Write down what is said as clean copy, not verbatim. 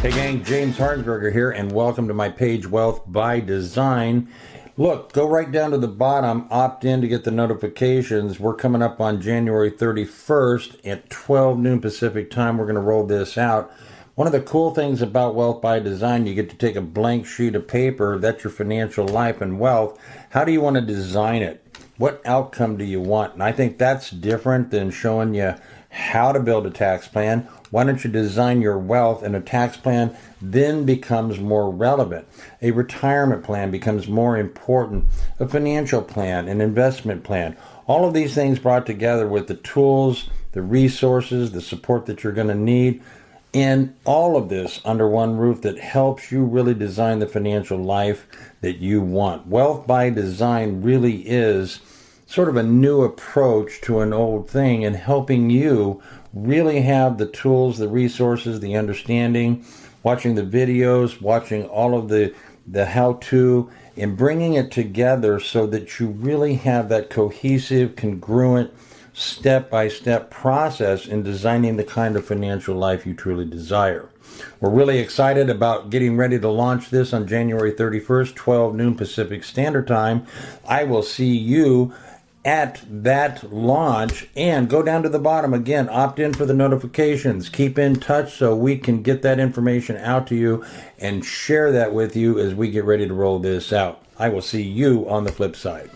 Hey gang, James Harnsberger here, and welcome to my page, Wealth by Design. Look, go right down to the bottom, opt in to get the notifications. We're coming up on January 31st at 12 noon Pacific time. We're going to roll this out. One of the cool things about Wealth by Design, you get to take a blank sheet of paper. That's your financial life and wealth. How do you want to design it? What outcome do you want? And I think that's different than showing you how to build a tax plan. Why don't you design your wealth, and a tax plan then becomes more relevant. A retirement plan becomes more important. A financial plan, an investment plan. All of these things brought together with the tools, the resources, the support that you're going to need. And all of this under one roof that helps you really design the financial life that you want. Wealth by Design really is sort of a new approach to an old thing, and helping you really have the tools, the resources, the understanding, watching the videos, watching all of the how-to, and bringing it together so that you really have that cohesive, congruent, step-by-step process in designing the kind of financial life you truly desire. We're really excited about getting ready to launch this on January 31st, 12 noon Pacific Standard Time. I will see you at that launch, and go down to the bottom again, opt in for the notifications, keep in touch so we can get that information out to you and share that with you as we get ready to roll this out. I will see you on the flip side.